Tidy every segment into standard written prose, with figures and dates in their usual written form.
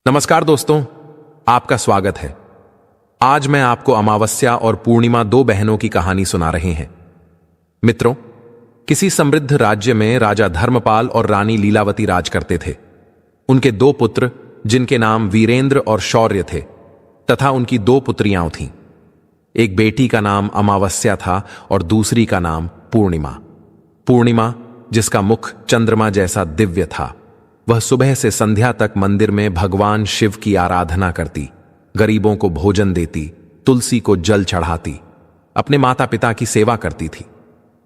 नमस्कार दोस्तों, आपका स्वागत है। आज मैं आपको अमावस्या और पूर्णिमा, दो बहनों की कहानी सुना रहे हैं। मित्रों, किसी समृद्ध राज्य में राजा धर्मपाल और रानी लीलावती राज करते थे। उनके दो पुत्र, जिनके नाम वीरेंद्र और शौर्य थे, तथा उनकी दो पुत्रियां थीं। एक बेटी का नाम अमावस्या था और दूसरी का नाम पूर्णिमा। पूर्णिमा, जिसका मुख चंद्रमा जैसा दिव्य था, वह सुबह से संध्या तक मंदिर में भगवान शिव की आराधना करती, गरीबों को भोजन देती, तुलसी को जल चढ़ाती, अपने माता पिता की सेवा करती थी।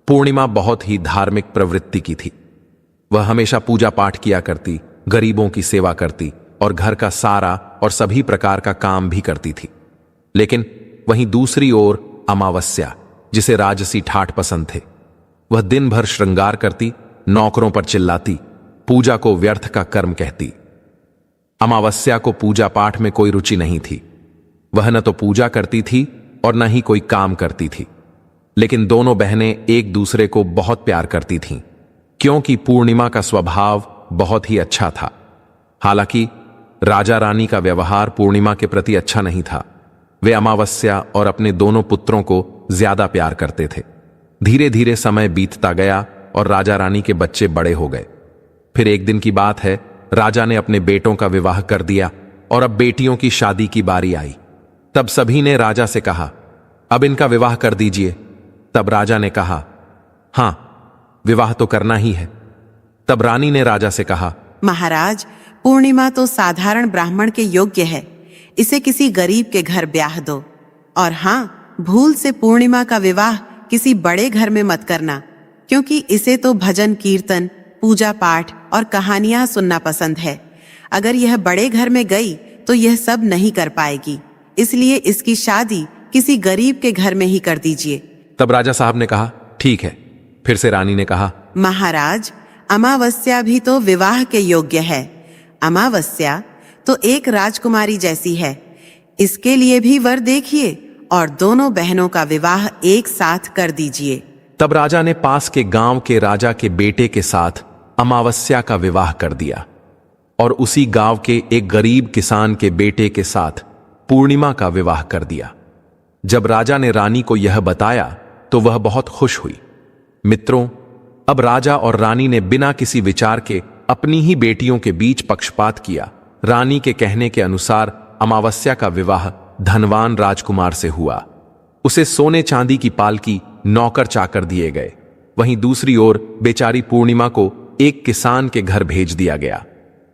पूर्णिमा बहुत ही धार्मिक प्रवृत्ति की थी। वह हमेशा पूजा पाठ किया करती, गरीबों की सेवा करती और घर का सारा और सभी प्रकार का काम भी करती थी। लेकिन वहीं दूसरी ओर अमावस्या, जिसे राजसी ठाठ पसंद थे, वह दिन भर श्रृंगार करती, नौकरों पर चिल्लाती, पूजा को व्यर्थ का कर्म कहती। अमावस्या को पूजा पाठ में कोई रुचि नहीं थी। वह न तो पूजा करती थी और न ही कोई काम करती थी। लेकिन दोनों बहनें एक दूसरे को बहुत प्यार करती थीं, क्योंकि पूर्णिमा का स्वभाव बहुत ही अच्छा था। हालांकि राजा रानी का व्यवहार पूर्णिमा के प्रति अच्छा नहीं था। वे अमावस्या और अपने दोनों पुत्रों को ज्यादा प्यार करते थे। धीरे धीरे समय बीतता गया और राजा रानी के बच्चे बड़े हो गए। फिर एक दिन की बात है, राजा ने अपने बेटों का विवाह कर दिया और अब बेटियों की शादी की बारी आई। तब सभी ने राजा से कहा, अब इनका विवाह कर दीजिए। तब राजा ने कहा, हां, विवाह तो करना ही है। तब रानी ने राजा से कहा, महाराज, पूर्णिमा तो साधारण ब्राह्मण के योग्य है। इसे किसी गरीब के घर ब्याह दो। और हां, भूल से पूर्णिमा का विवाह किसी बड़े घर में मत करना, क्योंकि इसे तो भजन कीर्तन, पूजा पाठ और कहानियां सुनना पसंद है। अगर यह बड़े घर में गई तो यह सब नहीं कर पाएगी। इसलिए इसकी शादी किसी गरीब के घर में ही कर दीजिए। तब राजा साहब ने कहा, ठीक है। फिर से रानी ने कहा, महाराज, अमावस्या भी तो विवाह के योग्य है। अमावस्या तो एक राजकुमारी जैसी है। इसके लिए भी वर देखिए और दोनों बहनों का विवाह एक साथ कर दीजिए। तब राजा ने पास के गांव के राजा के बेटे के साथ अमावस्या का विवाह कर दिया और उसी गांव के एक गरीब किसान के बेटे के साथ पूर्णिमा का विवाह कर दिया। जब राजा ने रानी को यह बताया तो वह बहुत खुश हुई। मित्रों, अब राजा और रानी ने बिना किसी विचार के अपनी ही बेटियों के बीच पक्षपात किया। रानी के कहने के अनुसार अमावस्या का विवाह धनवान राजकुमार से हुआ। उसे सोने चांदी की पालकी, नौकर चाकर दिए गए। वहीं दूसरी ओर बेचारी पूर्णिमा को एक किसान के घर भेज दिया गया।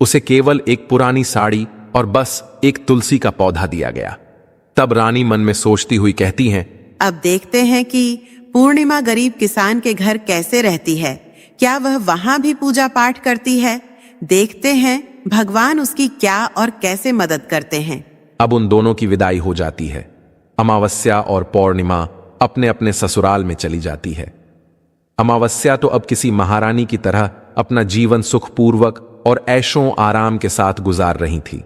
उसे केवल एक पुरानी साड़ी और बस एक तुलसी का पौधा दिया गया। तब रानी मन में सोचती हुई कहती हैं, अब देखते हैं कि पूर्णिमा गरीब किसान के घर कैसे रहती है। क्या वह वहां भी पूजा पाठ करती है? देखते हैं भगवान उसकी क्या और कैसे मदद करते हैं। अब उन दोनों की विदाई हो जाती है। अमावस्या और पूर्णिमा अपने अपने ससुराल में चली जाती है। अमावस्या तो अब किसी महारानी की तरह अपना जीवन सुखपूर्वक और ऐशों आराम के साथ गुजार रही थी।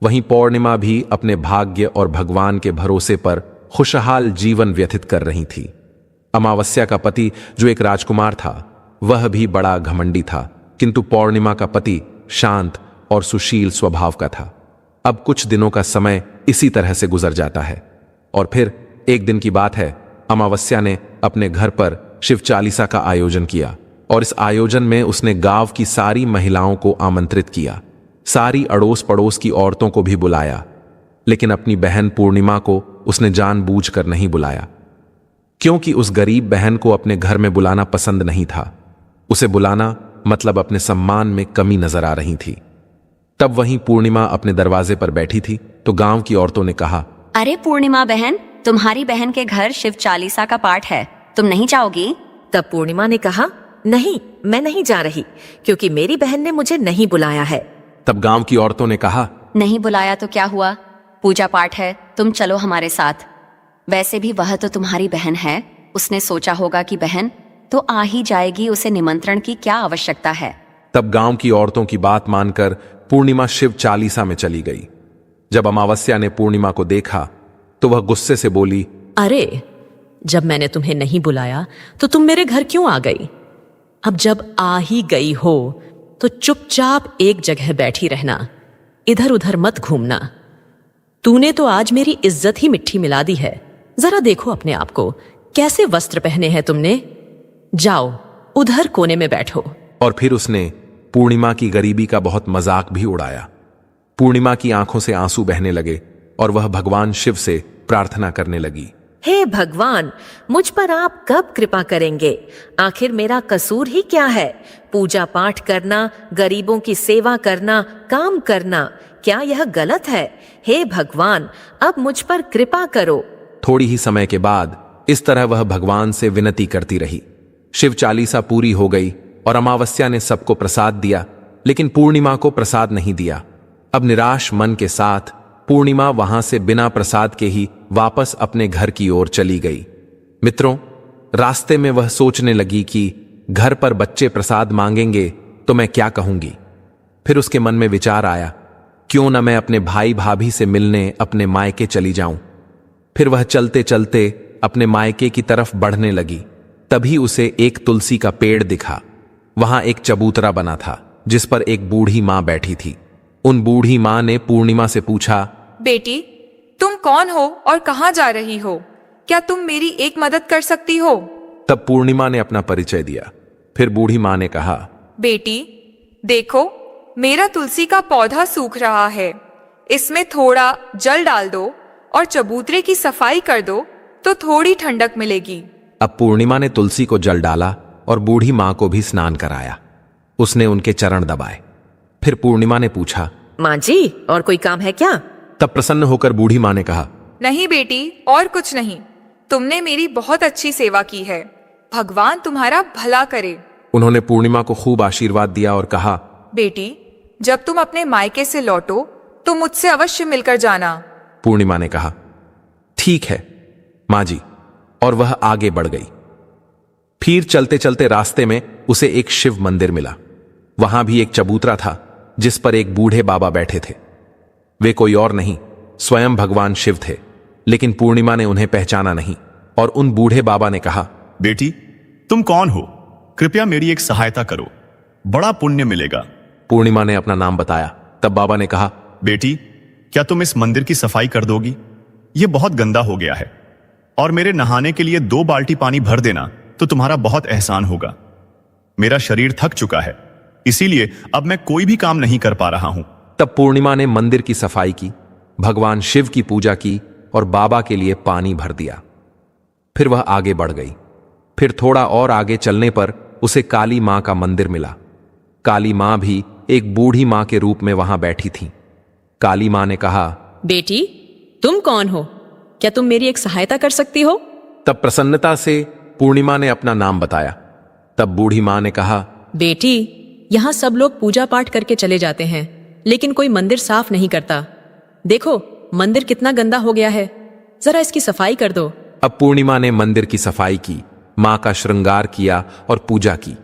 वहीं पूर्णिमा भी अपने भाग्य और भगवान के भरोसे पर खुशहाल जीवन व्यतीत कर रही थी। अमावस्या का पति, जो एक राजकुमार था, वह भी बड़ा घमंडी था, किंतु पूर्णिमा का पति शांत और सुशील स्वभाव का था। अब कुछ दिनों का समय इसी तरह से गुजर जाता है और फिर एक दिन की बात है, अमावस्या ने अपने घर पर शिव चालीसा का आयोजन किया और इस आयोजन में उसने गांव की सारी महिलाओं को आमंत्रित किया। सारी अड़ोस पड़ोस की औरतों को भी बुलाया, लेकिन अपनी बहन पूर्णिमा को उसने जानबूझकर नहीं बुलाया, क्योंकि उस गरीब बहन को अपने घर में बुलाना पसंद नहीं था। उसे बुलाना मतलब अपने सम्मान में कमी नजर आ रही थी। तब वहीं पूर्णिमा अपने दरवाजे पर बैठी थी तो गांव की औरतों ने कहा, अरे पूर्णिमा बहन, तुम्हारी बहन के घर शिव चालीसा का पाठ है, तुम नहीं जाओगी? तब पूर्णिमा ने कहा, नहीं, मैं नहीं जा रही, क्योंकि मेरी बहन ने मुझे नहीं बुलाया है। तब गांव की औरतों ने कहा, नहीं बुलाया तो क्या हुआ, पूजा पाठ है, तुम चलो हमारे साथ। वैसे भी वह तो तुम्हारी बहन है, उसने सोचा होगा कि बहन तो आ ही जाएगी, उसे निमंत्रण की क्या आवश्यकता है। तब गांव की औरतों की बात मानकर पूर्णिमा शिव चालीसा में चली गई। जब अमावस्या ने पूर्णिमा को देखा तो वह गुस्से से बोली, अरे, जब मैंने तुम्हें नहीं बुलाया तो तुम मेरे घर क्यों आ गई? अब जब आ ही गई हो तो चुपचाप एक जगह बैठी रहना। इधर उधर मत घूमना। तूने तो आज मेरी इज्जत ही मिट्टी मिला दी है। जरा देखो अपने आप को, कैसे वस्त्र पहने हैं तुमने। जाओ उधर कोने में बैठो। और फिर उसने पूर्णिमा की गरीबी का बहुत मजाक भी उड़ाया। पूर्णिमा की आंखों से आंसू बहने लगे और वह भगवान शिव से प्रार्थना करने लगी। हे भगवान, मुझ पर आप कब कृपा करेंगे? आखिर मेरा कसूर ही क्या है? पूजा पाठ करना, गरीबों की सेवा करना, काम करना, क्या यह गलत है? हे भगवान, अब मुझ पर कृपा करो। थोड़ी ही समय के बाद इस तरह वह भगवान से विनती करती रही। शिव चालीसा पूरी हो गई और अमावस्या ने सबको प्रसाद दिया, लेकिन पूर्णिमा को प्रसाद नहीं दिया। अब निराश मन के साथ पूर्णिमा वहां से बिना प्रसाद के ही वापस अपने घर की ओर चली गई। मित्रों, रास्ते में वह सोचने लगी कि घर पर बच्चे प्रसाद मांगेंगे तो मैं क्या कहूंगी। फिर उसके मन में विचार आया, क्यों न मैं अपने भाई भाभी से मिलने अपने मायके चली जाऊं। फिर वह चलते चलते अपने मायके की तरफ बढ़ने लगी। तभी उसे एक तुलसी का पेड़ दिखा। वहां एक चबूतरा बना था जिस पर एक बूढ़ी मां बैठी थी। उन बूढ़ी मां ने पूर्णिमा से पूछा, बेटी, तुम कौन हो और कहां जा रही हो? क्या तुम मेरी एक मदद कर सकती हो? तब पूर्णिमा ने अपना परिचय दिया। फिर बूढ़ी मां ने कहा, बेटी, देखो, मेरा तुलसी का पौधा सूख रहा है। इसमें थोड़ा जल डाल दो और चबूतरे की सफाई कर दो तो थोड़ी ठंडक मिलेगी। अब पूर्णिमा ने तुलसी को जल डाला और बूढ़ी मां को भी स्नान कराया। उसने उनके चरण दबाए। फिर पूर्णिमा ने पूछा, माँ जी, और कोई काम है क्या? तब प्रसन्न होकर बूढ़ी मां ने कहा, नहीं बेटी, और कुछ नहीं। तुमने मेरी बहुत अच्छी सेवा की है। भगवान तुम्हारा भला करे। उन्होंने पूर्णिमा को खूब आशीर्वाद दिया और कहा, बेटी, जब तुम अपने मायके से लौटो तो मुझसे अवश्य मिलकर जाना। पूर्णिमा ने कहा, ठीक है मां जी, और वह आगे बढ़ गई। फिर चलते चलते रास्ते में उसे एक शिव मंदिर मिला। वहां भी एक चबूतरा था जिस पर एक बूढ़े बाबा बैठे थे। वे कोई और नहीं, स्वयं भगवान शिव थे। लेकिन पूर्णिमा ने उन्हें पहचाना नहीं और उन बूढ़े बाबा ने कहा, बेटी, तुम कौन हो? कृपया मेरी एक सहायता करो, बड़ा पुण्य मिलेगा। पूर्णिमा ने अपना नाम बताया। तब बाबा ने कहा, बेटी, क्या तुम इस मंदिर की सफाई कर दोगी? यह बहुत गंदा हो गया है, और मेरे नहाने के लिए 2 बाल्टी पानी भर देना तो तुम्हारा बहुत एहसान होगा। मेरा शरीर थक चुका है, इसीलिए अब मैं कोई भी काम नहीं कर पा रहा हूं। तब पूर्णिमा ने मंदिर की सफाई की, भगवान शिव की पूजा की और बाबा के लिए पानी भर दिया। फिर वह आगे बढ़ गई। फिर थोड़ा और आगे चलने पर उसे काली मां का मंदिर मिला। काली मां भी एक बूढ़ी मां के रूप में वहां बैठी थी। काली मां ने कहा, बेटी, तुम कौन हो? क्या तुम मेरी एक सहायता कर सकती हो? तब प्रसन्नता से पूर्णिमा ने अपना नाम बताया। तब बूढ़ी मां ने कहा, बेटी, यहाँ सब लोग पूजा पाठ करके चले जाते हैं, लेकिन कोई मंदिर साफ नहीं करता। देखो, मंदिर कितना गंदा हो गया है, जरा इसकी सफाई कर दो। अब पूर्णिमा ने मंदिर की सफाई की, मां का श्रृंगार किया और पूजा की।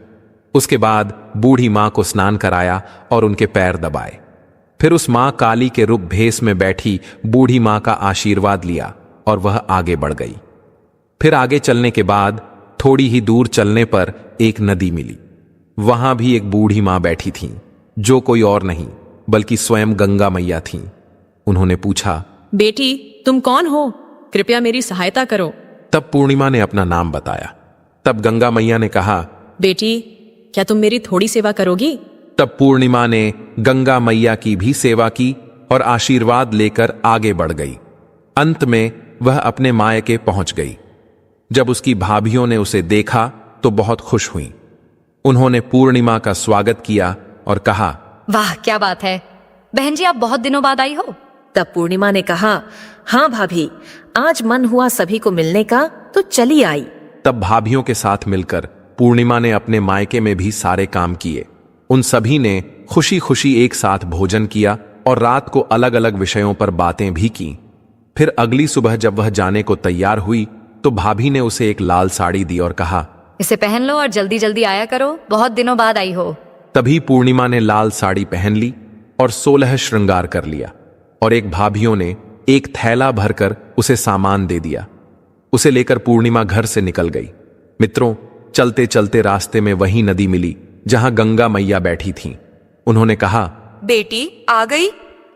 उसके बाद बूढ़ी मां को स्नान कराया और उनके पैर दबाए। फिर उस मां काली के रूप भेष में बैठी बूढ़ी मां का आशीर्वाद लिया और वह आगे बढ़ गई। फिर आगे चलने के बाद थोड़ी ही दूर चलने पर एक नदी मिली। वहां भी एक बूढ़ी मां बैठी थीं, जो कोई और नहीं बल्कि स्वयं गंगा मैया थीं। उन्होंने पूछा, बेटी, तुम कौन हो? कृपया मेरी सहायता करो। तब पूर्णिमा ने अपना नाम बताया। तब गंगा मैया ने कहा, बेटी, क्या तुम मेरी थोड़ी सेवा करोगी? तब पूर्णिमा ने गंगा मैया की भी सेवा की और आशीर्वाद लेकर आगे बढ़ गई। अंत में वह अपने मायके पहुंच गई। जब उसकी भाभियों ने उसे देखा तो बहुत खुश हुईं। उन्होंने पूर्णिमा का स्वागत किया और कहा, वाह, क्या बात है बहन जी, आप बहुत दिनों बाद आई हो। तब पूर्णिमा ने कहा, हाँ भाभी, आज मन हुआ सभी को मिलने का तो चली आई। तब भाभियों के साथ मिलकर पूर्णिमा ने अपने मायके में भी सारे काम किए। उन सभी ने खुशी खुशी एक साथ भोजन किया और रात को अलग अलग विषयों पर बातें भी की। फिर अगली सुबह जब वह जाने को तैयार हुई तो भाभी ने उसे एक लाल साड़ी दी और कहा, इसे पहन लो और जल्दी जल्दी आया करो, बहुत दिनों बाद आई हो। तभी पूर्णिमा ने लाल साड़ी पहन ली और 16 श्रृंगार कर लिया और एक भाभियों ने एक थैला भरकर उसे सामान दे दिया। उसे लेकर पूर्णिमा घर से निकल गई। मित्रों, चलते चलते रास्ते में वही नदी मिली जहां गंगा मैया बैठी थीं। उन्होंने कहा, बेटी, आ गई?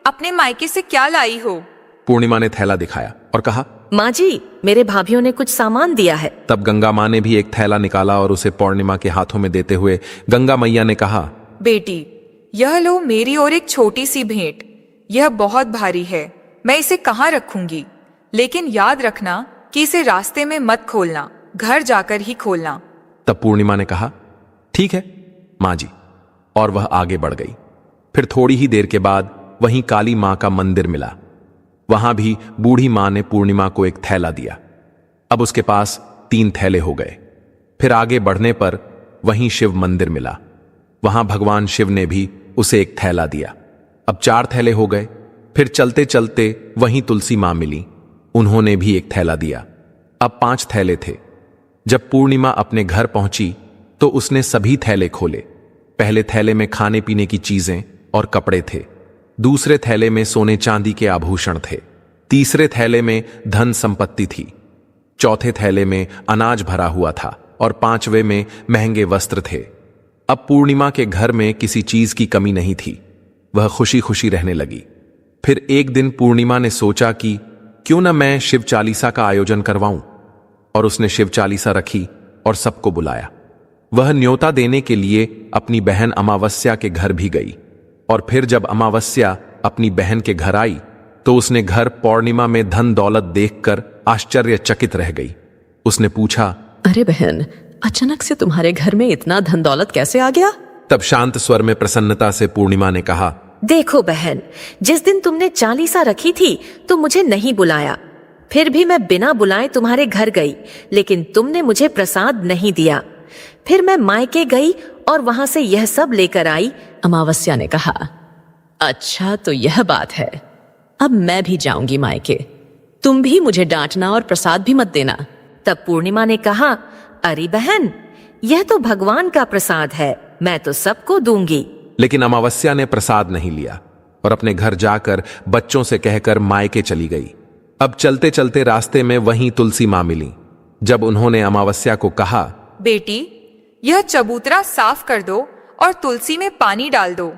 अपने मायके से क्या लाई हो? पूर्णिमा ने थैला दिखाया और कहा, माँ जी, मेरे भाभीियों ने कुछ सामान दिया है। तब गंगा माँ ने भी एक थैला निकाला और उसे पूर्णिमा के हाथों में देते हुए गंगा मैया ने कहा, बेटी, यह लो मेरी और एक छोटी सी भेंट। यह बहुत भारी है, मैं इसे कहाँ रखूंगी? लेकिन याद रखना कि इसे रास्ते में मत खोलना, घर जाकर ही खोलना। तब पूर्णिमा ने कहा, ठीक है माँ जी, और वह आगे बढ़ गई। फिर थोड़ी ही देर के बाद वहीं काली माँ का मंदिर मिला। वहां भी बूढ़ी माँ ने पूर्णिमा को एक थैला दिया। अब उसके पास 3 थैले हो गए। फिर आगे बढ़ने पर वहीं शिव मंदिर मिला। वहां भगवान शिव ने भी उसे एक थैला दिया। अब 4 थैले हो गए। फिर चलते चलते वहीं तुलसी माँ मिली। उन्होंने भी एक थैला दिया। अब 5 थैले थे। जब पूर्णिमा अपने घर पहुंची तो उसने सभी थैले खोले। पहले थैले में खाने पीने की चीजें और कपड़े थे। दूसरे थैले में सोने चांदी के आभूषण थे। तीसरे थैले में धन संपत्ति थी। चौथे थैले में अनाज भरा हुआ था और 5वें में महंगे वस्त्र थे। अब पूर्णिमा के घर में किसी चीज की कमी नहीं थी। वह खुशी खुशी रहने लगी। फिर एक दिन पूर्णिमा ने सोचा कि क्यों न मैं शिव चालीसा का आयोजन करवाऊं, और उसने शिव चालीसा रखी और सबको बुलाया। वह न्योता देने के लिए अपनी बहन अमावस्या के घर भी गई। और फिर जब अमावस्या अपनी बहन के घर आई तो उसने घर पूर्णिमा में धन दौलत देखकर आश्चर्यचकित रह गई। उसने पूछा, अरे बहन, अचानक से तुम्हारे घर में इतना धन दौलत कैसे आ गया? तब शांत स्वर में प्रसन्नता से पूर्णिमा ने कहा, देखो बहन, जिस दिन तुमने चालीसा रखी थी तो मुझे नहीं बुलाया। फिर भी मैं बिना बुलाए तुम्हारे घर गई, लेकिन तुमने मुझे प्रसाद नहीं दिया। फिर मैं मायके गई और वहां से यह सब लेकर आई। अमावस्या ने कहा, अच्छा तो यह बात है। अब मैं भी जाऊंगी मायके। तुम भी मुझे डांटना और प्रसाद भी मत देना। तब पूर्णिमा ने कहा, अरे बहन, यह तो भगवान का प्रसाद है, मैं तो सबको दूंगी। लेकिन अमावस्या ने प्रसाद नहीं लिया और अपने घर जाकर बच्चों से कहकर मायके चली गई। अब चलते चलते रास्ते में वहीं तुलसी माँ मिली। जब उन्होंने अमावस्या को कहा, बेटी, यह चबूतरा साफ कर दो और तुलसी में पानी डाल दो।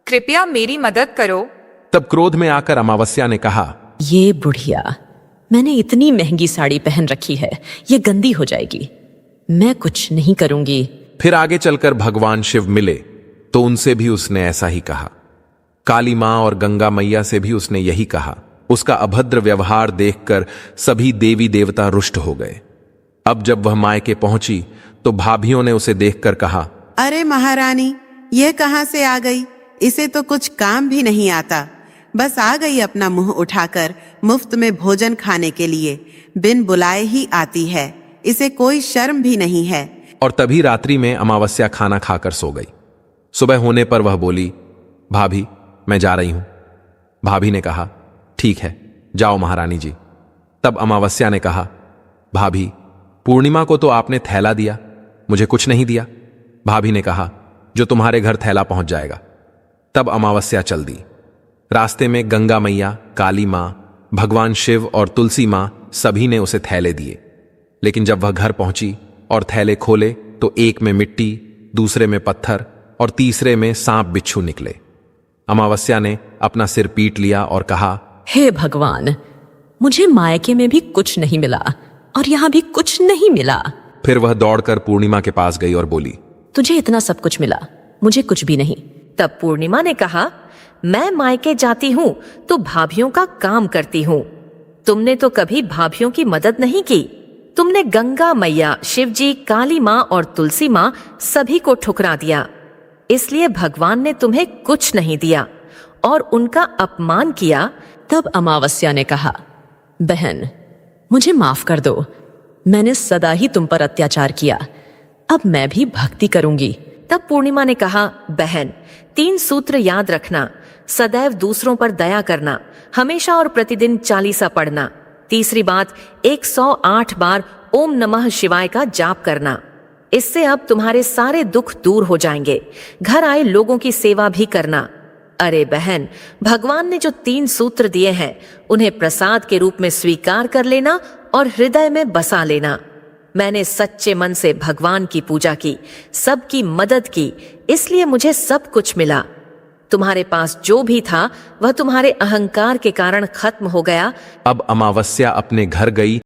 कृपया मेरी मदद करो। तब क्रोध में आकर अमावस्या ने कहा, ये बुढ़िया, मैंने इतनी महंगी साड़ी पहन रखी है, ये गंदी हो जाएगी। मैं कुछ नहीं करूंगी। फिर आगे चलकर भगवान शिव मिले तो उनसे भी उसने ऐसा ही कहा। काली माँ और गंगा मैया से भी उसने यही कहा। उसका अभद्र व्यवहार देखकर सभी देवी देवता रुष्ट हो गए। अब जब वह मायके पहुंची तो भाभियों ने उसे देखकर कहा, अरे महारानी, ये कहाँ से आ गई? इसे तो कुछ काम भी नहीं आता। बस आ गई अपना मुंह उठाकर मुफ्त में भोजन खाने के लिए। बिन बुलाए ही आती है। इसे कोई शर्म भी नहीं है। और तभी रात्रि में अमावस्या खाना खाकर सो गई। सुबह होने पर वह बोली, भाभी, मैं जा रही हूं। भाभी ने कहा, ठीक है, जाओ महारानी जी। तब अमावस्या ने कहा, भाभी, पूर्णिमा को तो आपने थैला दिया, मुझे कुछ नहीं दिया। भाभी ने कहा, जो तुम्हारे घर थैला पहुंच जाएगा। तब अमावस्या चल दी। रास्ते में गंगा मैया, काली माँ, भगवान शिव और तुलसी माँ सभी ने उसे थैले दिए। लेकिन जब वह घर पहुंची और थैले खोले तो एक में मिट्टी, दूसरे में पत्थर और तीसरे में सांप बिच्छू निकले। अमावस्या ने अपना सिर पीट लिया और कहा, हे भगवान, मुझे मायके में भी कुछ नहीं मिला और यहाँ भी कुछ नहीं मिला। फिर वह दौड़कर पूर्णिमा के पास गई और बोली, तुझे इतना सब कुछ मिला, मुझे कुछ भी नहीं। तब पूर्णिमा ने कहा, मैं मायके जाती हूँ तो भाभियों का काम करती हूँ। तुमने तो कभी भाभियों की मदद नहीं की। तुमने गंगा मैया, शिवजी, काली माँ और तुलसी माँ सभी को ठुकरा दिया। इसलिए भगवान ने तुम्हें कुछ नहीं दिया और उनका अपमान किया। तब अमावस्या ने कहा, बहन, मुझे माफ कर दो। मैंने सदा ही तुम पर अत्याचार किया। अब मैं भी भक्ति करूंगी। तब पूर्णिमा ने कहा, बहन, 3 सूत्र याद रखना। सदैव दूसरों पर दया करना, हमेशा और प्रतिदिन चालीसा पढ़ना। तीसरी बात, 108 बार ओम नमः शिवाय का जाप करना। इससे अब तुम्हारे सारे दुख दूर हो जाएंगे। घर आए लोगों की सेवा भी करना। अरे बहन, भगवान ने जो 3 सूत्र दिए हैं उन्हें प्रसाद के रूप में स्वीकार कर लेना और हृदय में बसा लेना। मैंने सच्चे मन से भगवान की पूजा की, सबकी मदद की, इसलिए मुझे सब कुछ मिला। तुम्हारे पास जो भी था वह तुम्हारे अहंकार के कारण खत्म हो गया। अब अमावस्या अपने घर गई